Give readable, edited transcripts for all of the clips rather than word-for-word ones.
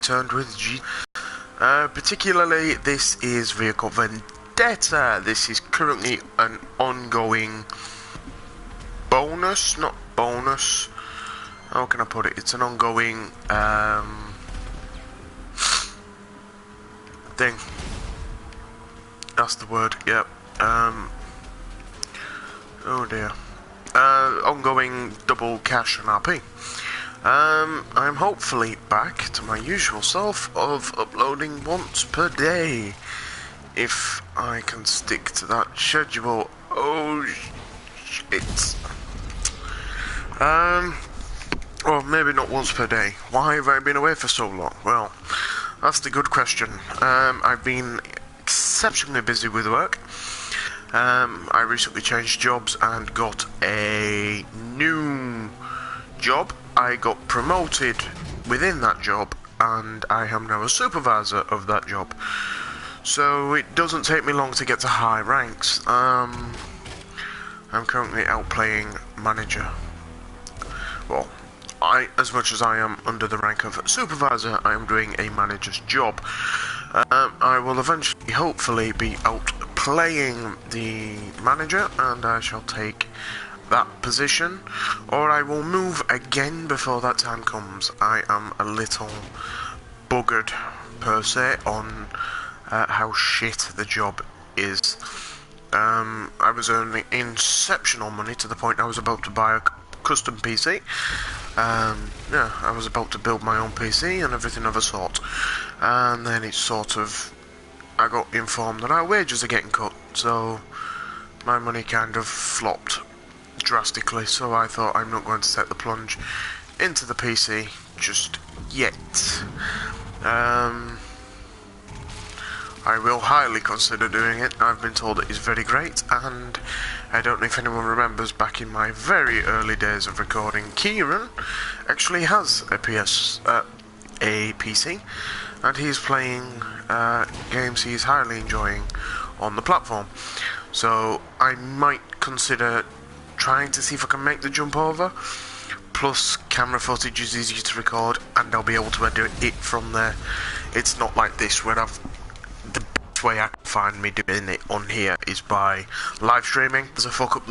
Turned with G. Particularly, this is Vehicle Vendetta. This is currently an ongoing bonus, not bonus. How can I put it? It's an ongoing thing. That's the word. Yep. Oh dear. Ongoing double cash and RP. I'm hopefully back to my usual self of uploading once per day. If I can stick to that schedule. Oh shit. Well, maybe not once per day. Why have I been away for so long? Well, that's the good question. I've been exceptionally busy with work. I recently changed jobs and got a new job. I got promoted within that job, and I am now a supervisor of that job. So it doesn't take me long to get to high ranks. I'm currently out playing manager. Well, as much as I am under the rank of supervisor, I am doing a manager's job. I will eventually, hopefully, be out playing the manager, and I shall take that position, or I will move again before that time comes. I am a little buggered, per se, on how shit the job is. I was earning exceptional money to the point I was about to buy a custom PC. Yeah, I was about to build my own PC and everything of a sort. And then it's sort of, I got informed that our wages are getting cut, so my money kind of flopped drastically, so I thought I'm not going to take the plunge into the PC just yet. I will highly consider doing it. I've been told it is very great, and I don't know if anyone remembers back in my very early days of recording, Kieran actually has a PC, and he's playing games he's highly enjoying on the platform. So I might consider trying to see if I can make the jump over. Plus, camera footage is easier to record, and I'll be able to edit it from there. It's not like this where the best way I can find me doing it on here is by live streaming. There's a fuck up.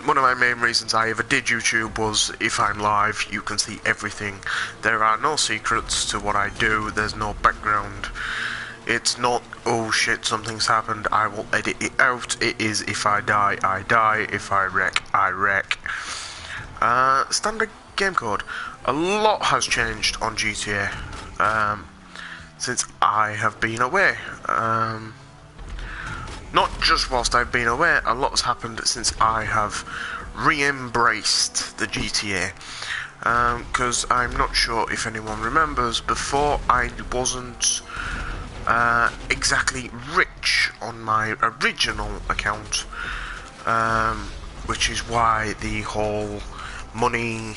One of my main reasons I ever did YouTube was if I'm live, you can see everything. There are no secrets to what I do. There's no background. It's not, oh shit, something's happened, I will edit it out. It is, if I die, I die. If I wreck, I wreck. Standard game code. A lot has changed on GTA since I have been away. Not just whilst I've been away, a lot's happened since I have re-embraced the GTA. Because I'm not sure if anyone remembers, before I wasn't exactly rich on my original account, which is why the whole money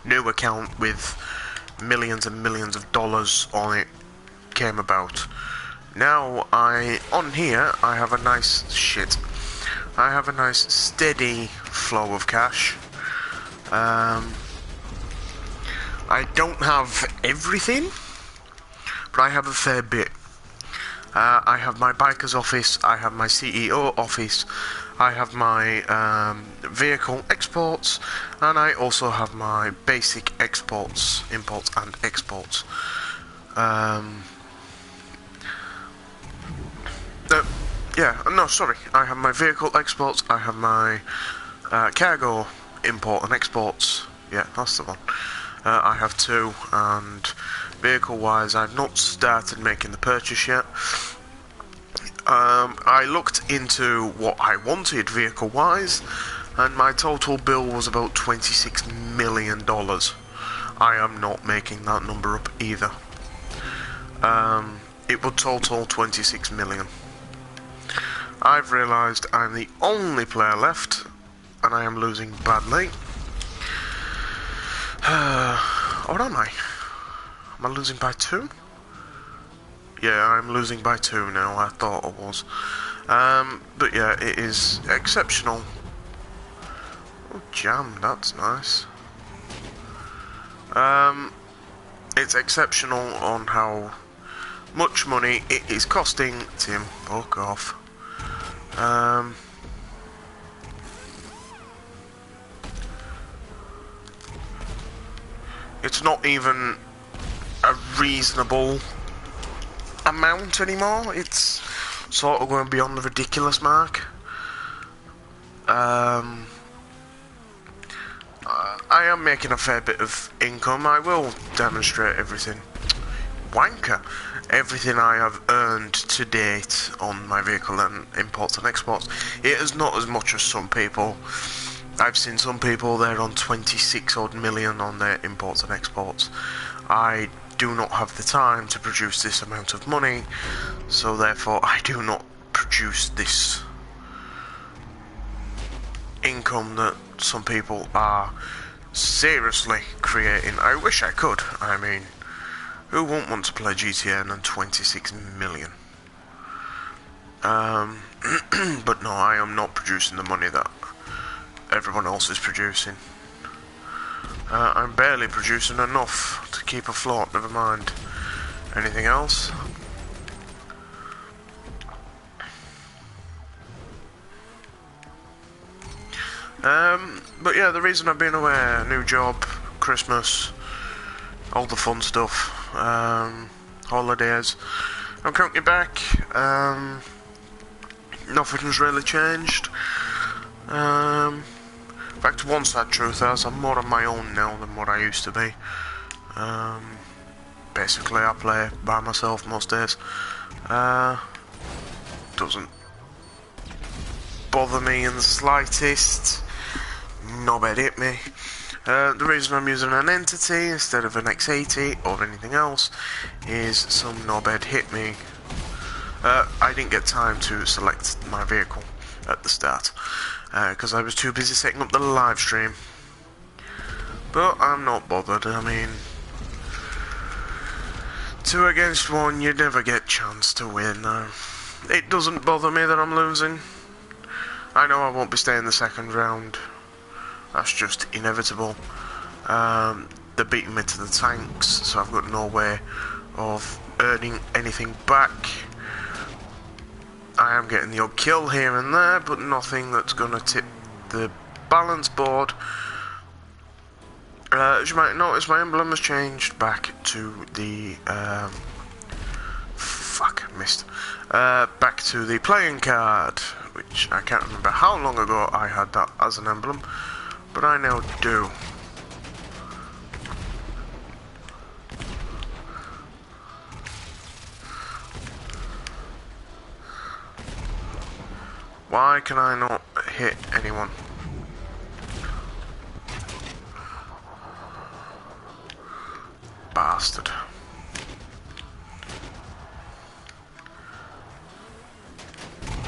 new account with millions and millions of dollars on it came about. Now on here I have a nice steady flow of cash. I don't have everything, but I have a fair bit. I have my biker's office, I have my CEO office, I have my vehicle exports, and I also have my basic imports and exports. I have my vehicle exports, I have my cargo import and exports. Yeah, that's the one. I have two, and vehicle-wise, I've not started making the purchase yet. I looked into what I wanted vehicle-wise, and my total bill was about $26 million. I am not making that number up either. It would total 26 million. I've realised I'm the only player left, and I am losing badly. What am I? Am I losing by 2? Yeah, I'm losing by 2 now. I thought I was. But yeah, it is exceptional. Oh, jam, that's nice. It's exceptional on how much money it is costing Tim. Fuck off. It's not even a reasonable amount anymore. It's sort of going beyond the ridiculous mark. I am making a fair bit of income. I will demonstrate everything. Wanker. Everything I have earned to date on my vehicle and imports and exports. It is not as much as some people. I've seen some people there on 26 odd million on their imports and exports. I do not have the time to produce this amount of money, so therefore I do not produce this income that some people are seriously creating. I wish I could. I mean, who won't want to play GTA and 26 million? But no, I am not producing the money that everyone else is producing. I'm barely producing enough to keep afloat, never mind anything else. But yeah, the reason I've been away, new job, Christmas, all the fun stuff, holidays. I'm currently back. Nothing's really changed. Back to one sad truth, as I'm more on my own now than what I used to be. Basically, I play by myself most days. Doesn't bother me in the slightest. Knobhead hit me. The reason I'm using an entity instead of an X80 or anything else is some knobhead hit me. I didn't get time to select my vehicle at the start because I was too busy setting up the live stream. But I'm not bothered. I mean, 2 against 1, you never get chance to win. It doesn't bother me that I'm losing. I know I won't be staying the second round. That's just inevitable. They're beating me to the tanks, so I've got no way of earning anything back. I am getting the odd kill here and there, but nothing that's going to tip the balance board. As you might notice, my emblem has changed back to the... back to the playing card, which I can't remember how long ago I had that as an emblem, but I now do. Why can I not hit anyone? Bastard.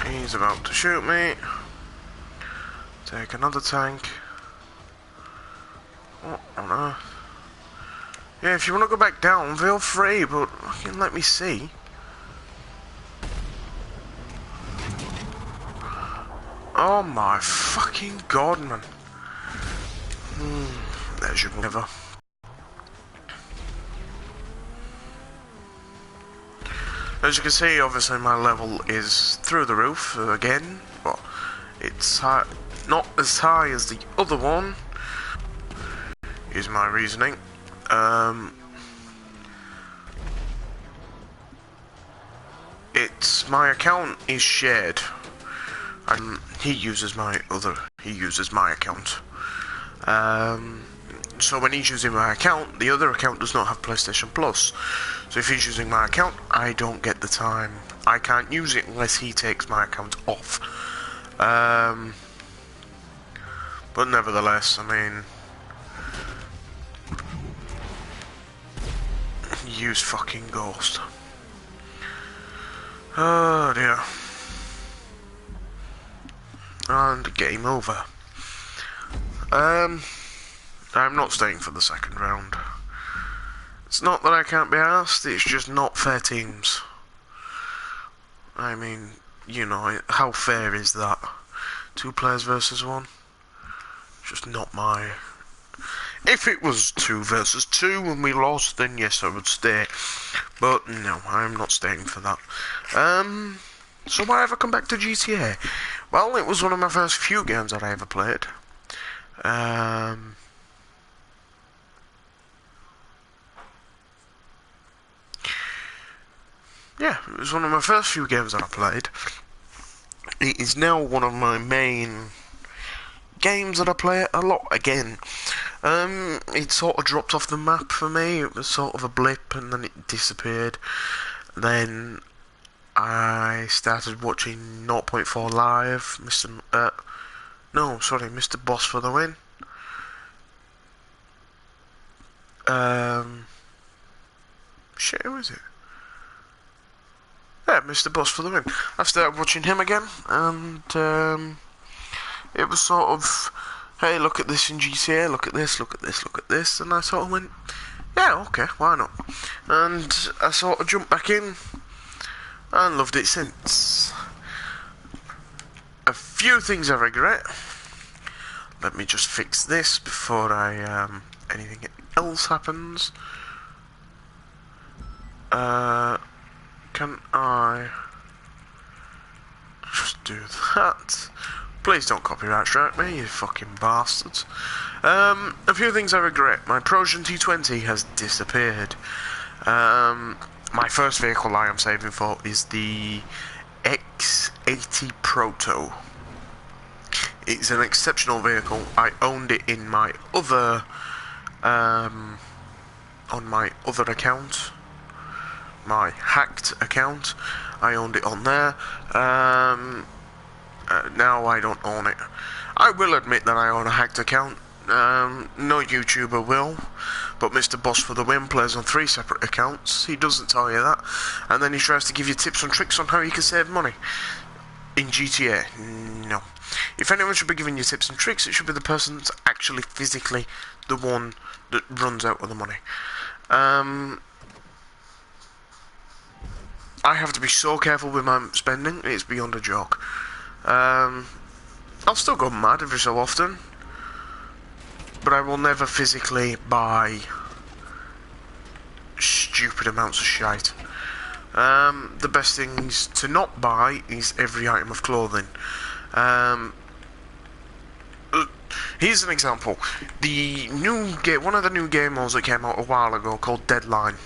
He's about to shoot me. Take another tank. What on earth? Yeah, if you want to go back down, feel free, but fucking let me see. Oh my fucking god, man. There's your never. As you can see, obviously my level is through the roof again, but it's high, not as high as the other one, is my reasoning. It's my account is shared, and he uses my account. So when he's using my account, the other account does not have PlayStation Plus. So if he's using my account, I don't get the time. I can't use it unless he takes my account off. But nevertheless, I mean, use fucking Ghost. Oh dear. And game over. I'm not staying for the second round. It's not that I can't be asked, it's just not fair teams. I mean, you know, how fair is that? 2 players versus 1? Just not my... If it was 2 versus 2 and we lost, then yes, I would stay. But no, I'm not staying for that. So why have I come back to GTA? Well, it was one of my first few games that I ever played. Yeah, it was one of my first few games that I played. It is now one of my main games that I play a lot again. It sort of dropped off the map for me. It was sort of a blip and then it disappeared. Then I started watching 0.4 Live, Mr. Boss for the win. Shit, who is it? Yeah, Mr. Boss for the win. I started watching him again, and it was sort of, hey, look at this in GTA, look at this, look at this, look at this, and I sort of went, yeah, okay, why not? And I sort of jumped back in, and loved it since. A few things I regret. Let me just fix this before anything else happens. Can I just do that? Please don't copyright strike me, you fucking bastards. A few things I regret. My Prosion T20 has disappeared. My first vehicle I am saving for is the X80 Proto. It's an exceptional vehicle. I owned it in my other, on my other account. My hacked account. I owned it on there. Now I don't own it. I will admit that I own a hacked account. No YouTuber will, but Mr. Boss for the Win plays on 3 separate accounts. He doesn't tell you that, and then he tries to give you tips and tricks on how you can save money in GTA. No. If anyone should be giving you tips and tricks, it should be the person that's actually physically the one that runs out with the money. I have to be so careful with my spending, it's beyond a joke. I'll still go mad every so often, but I will never physically buy stupid amounts of shite. The best things to not buy is every item of clothing. Here's an example. One of the new game modes that came out a while ago called Deadline.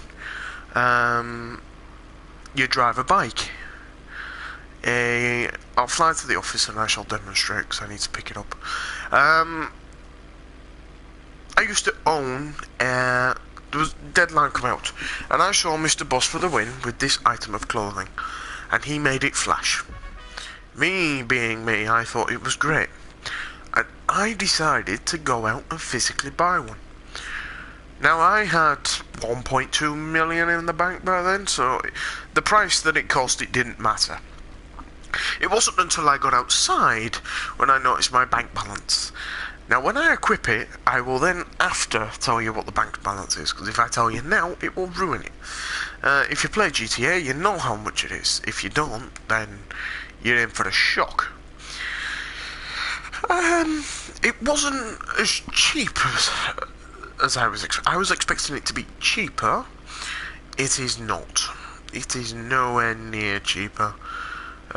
You drive a bike. I'll fly to the office and I shall demonstrate because I need to pick it up. I used to own, there was Deadline come out, and I saw Mr. Boss for the Win with this item of clothing, and he made it flash. Me being me, I thought it was great, and I decided to go out and physically buy one. Now, I had 1.2 million in the bank by then, so the price that it cost, it didn't matter. It wasn't until I got outside when I noticed my bank balance. Now, when I equip it, I will then after tell you what the bank balance is, because if I tell you now, it will ruin it. If you play GTA, you know how much it is. If you don't, then you're in for a shock. It wasn't as cheap as I was expecting it to be cheaper. It is not. It is nowhere near cheaper.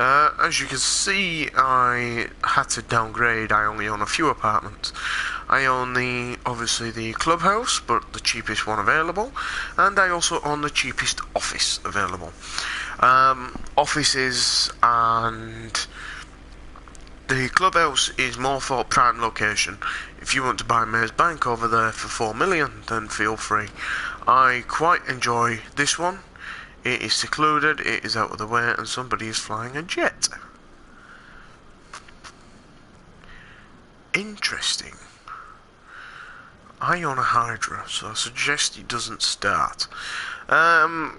As you can see, I had to downgrade. I only own a few apartments. I own obviously the clubhouse, but the cheapest one available, and I also own the cheapest office available. Offices and the clubhouse is more for prime location. If you want to buy Mayor's Bank over there for 4 million, then feel free. I quite enjoy this one. It is secluded, it is out of the way, and somebody is flying a jet. Interesting. I own a Hydra, so I suggest it doesn't start. I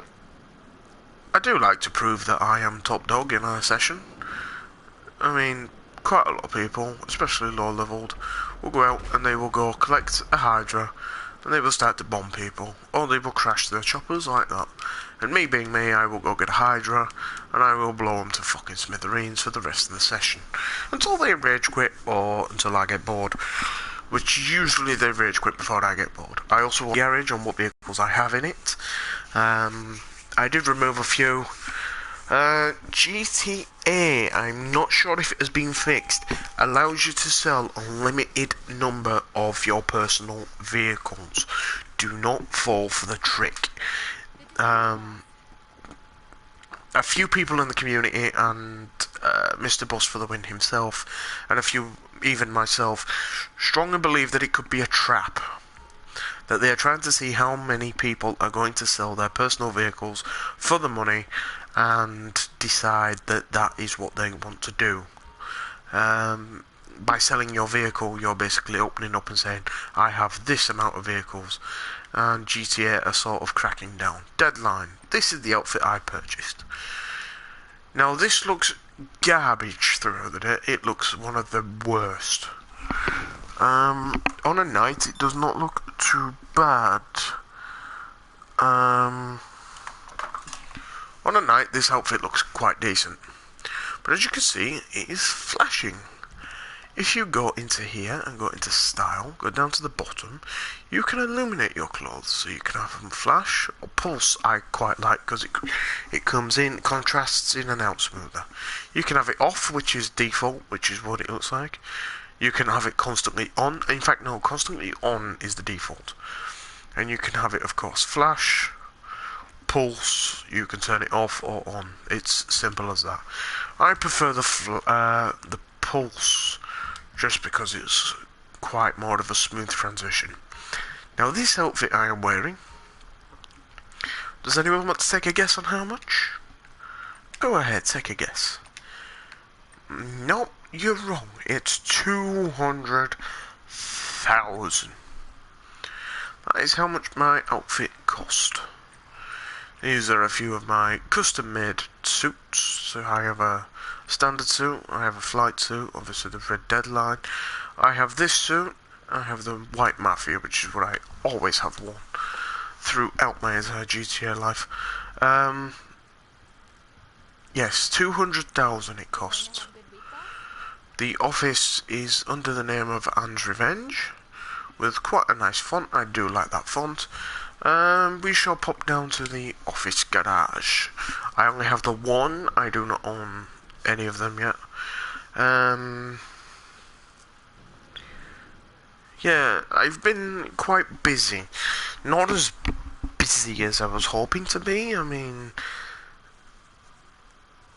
do like to prove that I am top dog in a session. I mean, quite a lot of people, especially low-leveled, will go out and they will go collect a Hydra, and they will start to bomb people, or they will crash their choppers like that. And me being me, I will go get a Hydra, and I will blow them to fucking smithereens for the rest of the session, until they rage quit, or until I get bored. which usually they rage quit before I get bored. I also want a garage on what vehicles I have in it. I did remove a few. GTA, I'm not sure if it has been fixed, allows you to sell a limited number of your personal vehicles. Do not fall for the trick. A few people in the community and Mr. Boss for the Win himself, and a few, even myself, strongly believe that it could be a trap. That they are trying to see how many people are going to sell their personal vehicles for the money and decide that that is what they want to do. By selling your vehicle, you're basically opening up and saying, I have this amount of vehicles, and GTA are sort of cracking down. Deadline. This is the outfit I purchased. Now this looks garbage throughout the day. It looks one of the worst. On a night, it does not look too bad. On a night, this outfit looks quite decent. But as you can see, it is flashing. If you go into here and go into style, go down to the bottom, you can illuminate your clothes. So you can have them flash or pulse. I quite like because it comes in, contrasts in and out smoother. You can have it off, which is default, which is what it looks like. You can have it constantly on. In fact, no, constantly on is the default. And you can have it, of course, flash, pulse. You can turn it off or on. It's simple as that. I prefer the pulse, just because it's quite more of a smooth transition. Now, this outfit I am wearing. Does anyone want to take a guess on how much? Go ahead, take a guess. Nope. You're wrong. It's 200,000. That is how much my outfit cost. These are a few of my custom-made suits. So I have a standard suit. I have a flight suit. Obviously the Red Deadline. I have this suit. I have the White Mafia, which is what I always have worn throughout my entire GTA life. Yes, 200,000 it costs. The office is under the name of Anne's Revenge, with quite a nice font. I do like that font. We shall pop down to the office garage. I only have the one. I do not own any of them yet. Yeah, I've been quite busy. Not as busy as I was hoping to be. I mean,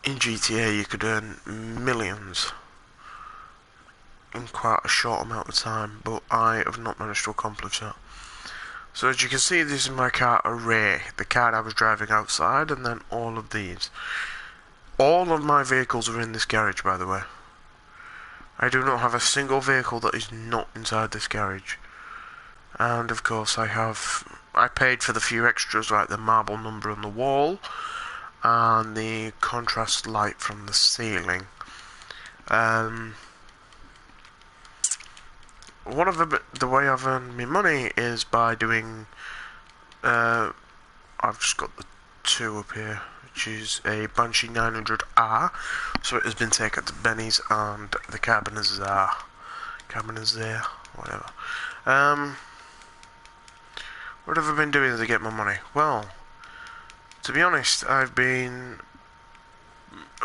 in GTA you could earn millions in quite a short amount of time, but I have not managed to accomplish that. So as you can see, this is my car array, the car I was driving outside, and then all of these. All of my vehicles are in this garage, by the way. I do not have a single vehicle that is not inside this garage. And of course I paid for the few extras like the marble number on the wall and the contrast light from the ceiling. One of the way I've earned my money is by doing, I've just got the 2 up here, which is a Banshee 900R, so it has been taken to Benny's, and the cabin is there, whatever. What have I been doing to get my money? Well, to be honest, I've been,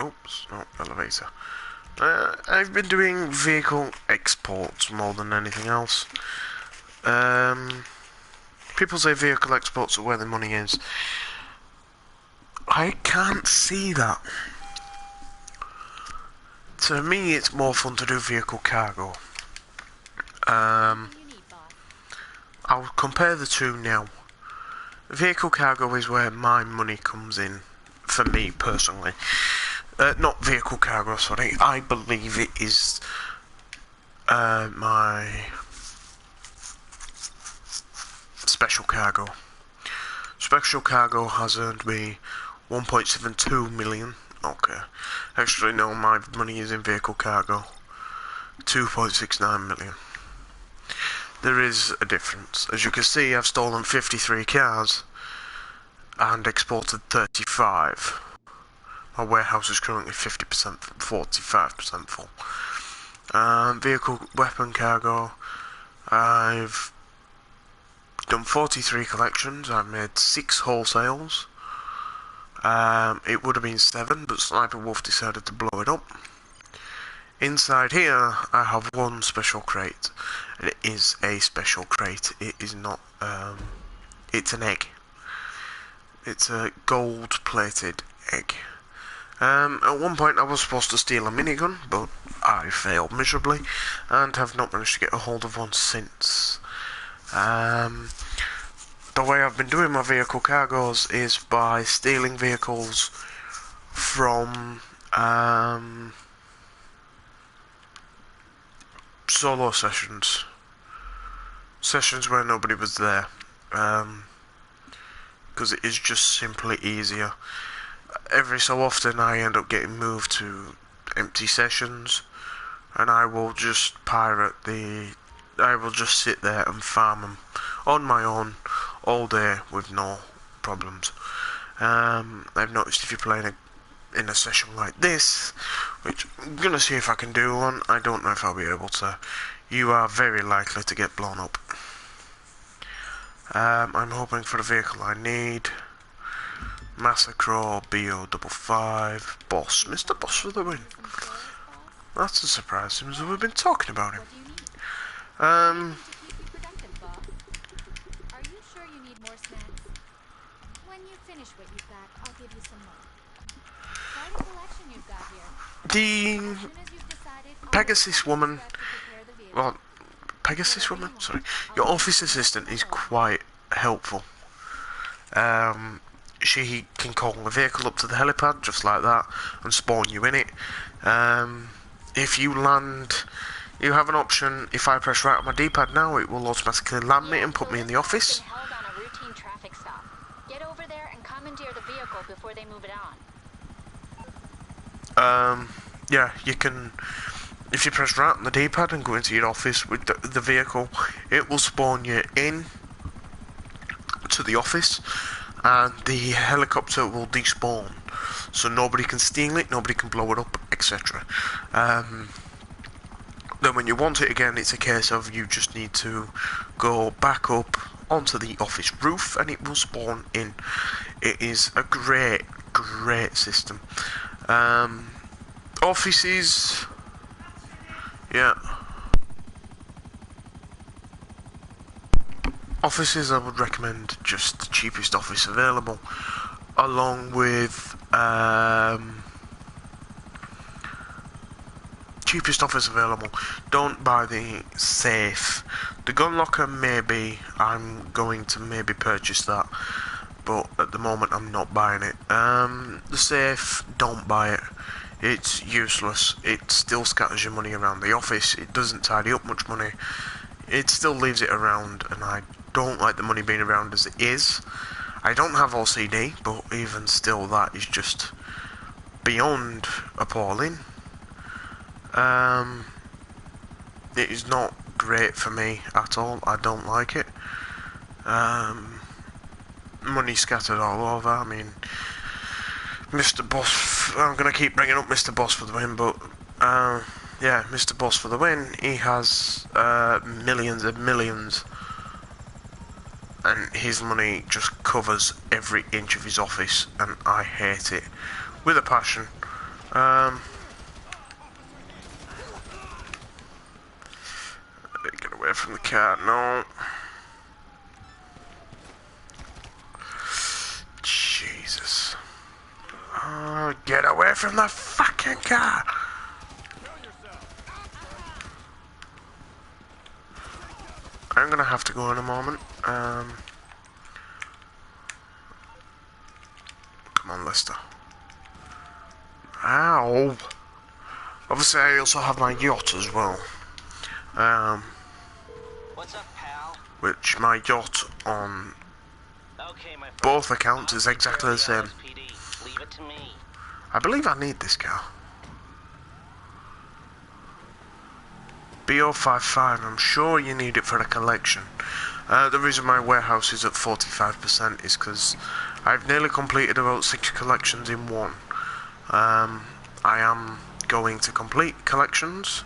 oops, no, elevator. I've been doing vehicle exports more than anything else. People say vehicle exports are where the money is. I can't see that. To me, it's more fun to do vehicle cargo. I'll compare the two now. Vehicle cargo is where my money comes in, for me personally. Not vehicle cargo, sorry. I believe it is my special cargo. Special cargo has earned me 1.72 million. Okay. Actually, no, my money is in vehicle cargo. 2.69 million. There is a difference. As you can see, I've stolen 53 cars and exported 35. My warehouse is currently 50%, 45% full. Vehicle weapon cargo. I've done 43 collections. I've made 6 wholesales. It would have been 7, but Sniper Wolf decided to blow it up. Inside here, I have 1 special crate. And it is a special crate. It is not, it's an egg. It's a gold-plated egg. At one point I was supposed to steal a minigun, but I failed miserably, and have not managed to get a hold of one since. The way I've been doing my vehicle cargoes is by stealing vehicles from, solo sessions. Sessions where nobody was there. Because it is just simply easier. Every so often I end up getting moved to empty sessions, and I will just I will just sit there and farm them on my own all day with no problems. I've noticed if you're playing in a session like this, which I'm gonna see if I can do one, I don't know if I'll be able to, you are very likely to get blown up. I'm hoping for the vehicle I need. Massacre, BO55, Boss. Mr. Boss for the win. That's a surprise, seems we've been talking about him. Are you sure you need more snacks? When you finish what you've got, I'll give you some more. Quite a collection you've got here. The As soon as you've decided, Pegasus woman, to prepare the vehicle. well, Pegasus woman? Sorry. Your office assistant is quite helpful. She can call the vehicle up to the helipad, just like that, and spawn you in it. If you land, you have an option. If I press right on my D-pad now, it will automatically land me and put me in the office. Held on a routine traffic stop. Get over there and commandeer the vehicle before they move it on. Yeah, you can. If you press right on the D-pad and go into your office with the vehicle, it will spawn you in to the office, and the helicopter will despawn, so nobody can steal it, nobody can blow it up, etc. Then when you want it again, it's a case of you just need to go back up onto the office roof and it will spawn in. It is a great system. Offices, yeah. Offices, I would recommend just the cheapest office available, along with cheapest office available. Don't buy the safe. The gun locker, maybe I'm going to maybe purchase that, but at the moment I'm not buying it. The safe, don't buy it. It's useless. It still scatters your money around the office. It doesn't tidy up much money. It still leaves it around, and I don't like the money being around as it is. I don't have OCD, but even still, that is just beyond appalling. It is not great for me at all. I don't like it. Money scattered all over. I mean, Mr. Boss, I'm going to keep bringing up Mr. Boss for the win, but yeah, Mr. Boss for the win. He has millions and millions, and his money just covers every inch of his office, and I hate it with a passion. Get away from the car, no. Jesus. Oh, get away from the fucking car! I'm gonna have to go in a moment. Come on, Lester. Ow! Obviously, I also have my yacht as well. What's up, pal? Which my yacht on Okay, my friend. both accounts is exactly the same. LSPD. Leave it to me. I believe I need this car. BO55, I'm sure you need it for a collection. The reason my warehouse is at 45% is because I've nearly completed about 6 collections in one. I am going to complete collections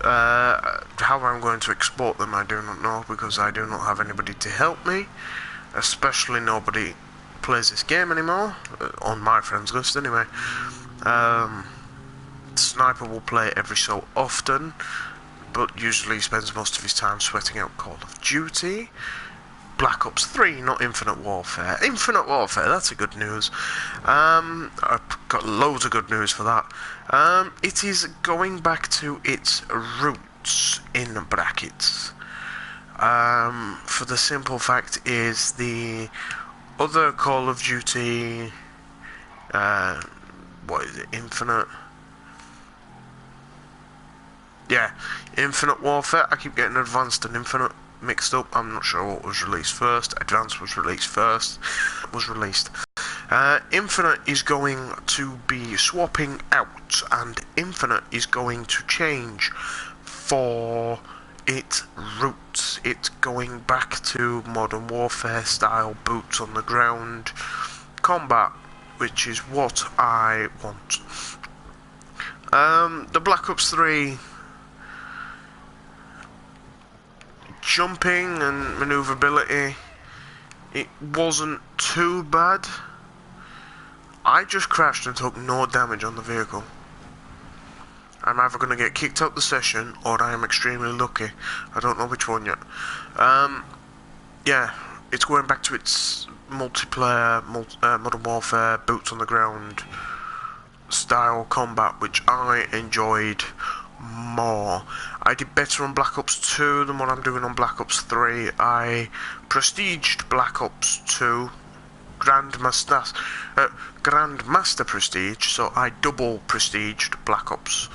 How I'm going to export them, I do not know, because I do not have anybody to help me. Especially nobody plays this game anymore, on my friends list anyway. Sniper will play every so often, but usually spends most of his time sweating out Call of Duty. Black Ops 3, not Infinite Warfare. Infinite Warfare, that's a good news. I've got loads of good news for that. It is going back to its roots, in brackets. For the simple fact is the other Call of Duty, what is it, Infinite? Yeah, Infinite Warfare. I keep getting Advanced and Infinite mixed up. I'm not sure what was released first. Advanced was released first. Infinite is going to be swapping out, and Infinite is going to change for its roots. It's going back to Modern Warfare style boots on the ground combat, which is what I want. The Black Ops 3 jumping and maneuverability, it wasn't too bad. I just crashed and took no damage on the vehicle. I'm either going to get kicked out the session, or I am extremely lucky. I don't know which one yet. Yeah, it's going back to its multiplayer, Modern Warfare, boots on the ground style combat, which I enjoyed more. I did better on Black Ops 2 than what I'm doing on Black Ops 3. I prestiged Black Ops 2 Grandmaster Prestige, so I double prestiged Black Ops.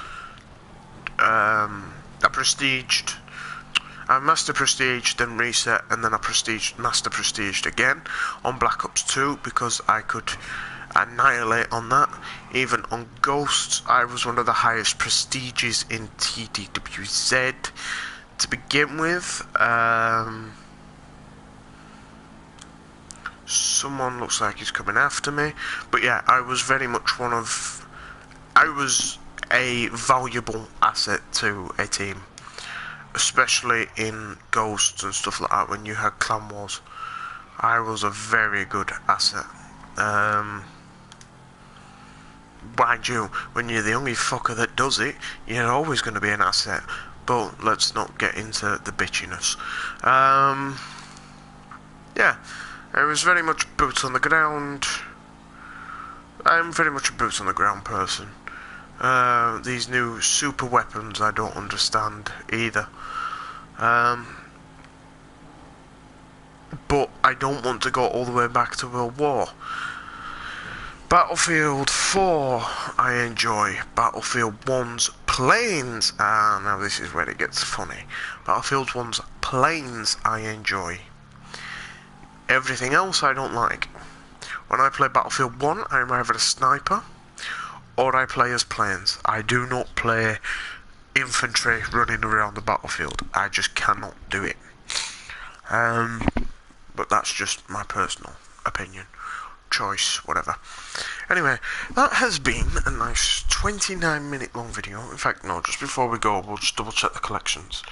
I Master Prestiged, then reset, and then I Master Prestiged again on Black Ops 2 because I could annihilate on that. Even on Ghosts, I was one of the highest prestiges in TDWZ to begin with. Someone looks like he's coming after me, but yeah, I was very much I was a valuable asset to a team, especially in Ghosts and stuff like that. When you had Clan Wars, I was a very good asset. Mind you, when you're the only fucker that does it, you're always going to be an asset. But let's not get into the bitchiness. Yeah, I was very much boots on the ground. I'm very much a boots on the ground person. These new super weapons I don't understand either. But I don't want to go all the way back to World War. Battlefield 4 I enjoy. Battlefield 1's planes, now this is where it gets funny. Battlefield 1's planes I enjoy. Everything else I don't like. When I play Battlefield 1, I'm either a sniper or I play as planes. I do not play infantry running around the battlefield. I just cannot do it. But that's just my personal opinion. Choice, whatever. Anyway, that has been a nice 29-minute long video. In fact, no, just before we go, we'll just double check the collections.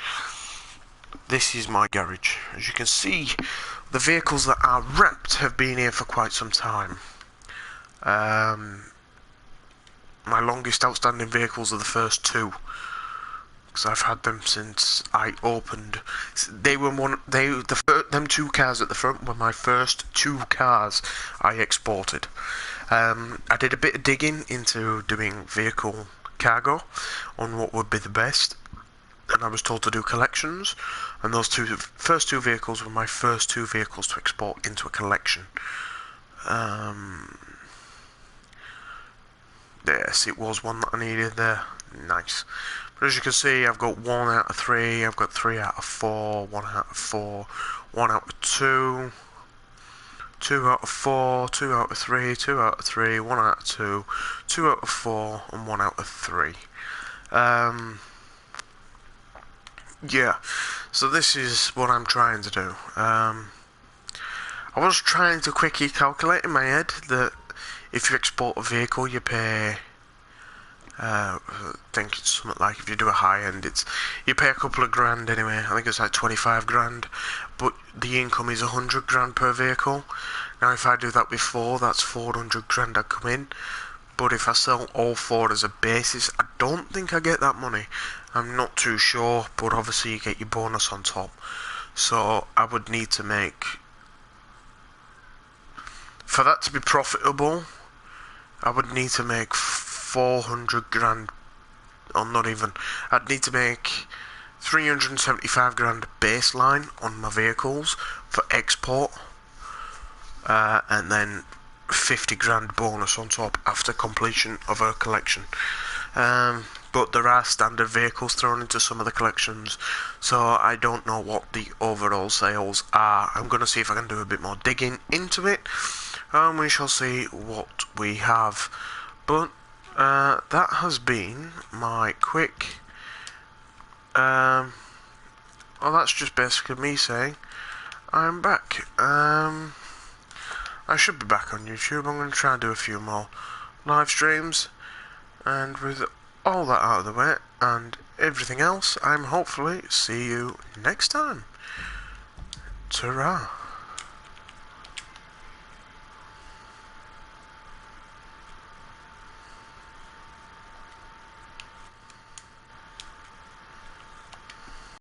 This is my garage. As you can see, the vehicles that are wrapped have been here for quite some time. My longest outstanding vehicles are the first two, because I've had them since I opened. They were them two cars at the front were my first two cars I exported. I did a bit of digging into doing vehicle cargo on what would be the best, and I was told to do collections, and those first two vehicles were my first two vehicles to export into a collection. Yes, it was one that I needed there. Nice. But as you can see, I've got 1 out of 3, I've got 3 out of 4, 1 out of 4, 1 out of 2, 2 out of 4, 2 out of 3, 2 out of 3, 1 out of 2, 2 out of 4, and 1 out of 3. Yeah, so this is what I'm trying to do. I was trying to quickly calculate in my head that if you export a vehicle, you pay I think it's something like, if you do a high end, you pay a couple of grand anyway. I think it's like 25 grand, but the income is 100 grand per vehicle. Now if I do that with 4, that's 400 grand I come in. But if I sell all 4 as a basis, I don't think I get that money. I'm not too sure, but obviously you get your bonus on top. So I would need to make, for that to be profitable, I would need to make 400 grand, or not even, I'd need to make 375 grand baseline on my vehicles for export, and then 50 grand bonus on top after completion of a collection. But there are standard vehicles thrown into some of the collections, so I don't know what the overall sales are. I'm going to see if I can do a bit more digging into it, and we shall see what we have. But that has been my quick, well, that's just basically me saying I'm back. I should be back on YouTube. I'm going to try and do a few more live streams, and with all that out of the way and everything else, I'm hopefully see you next time. Ta-ra.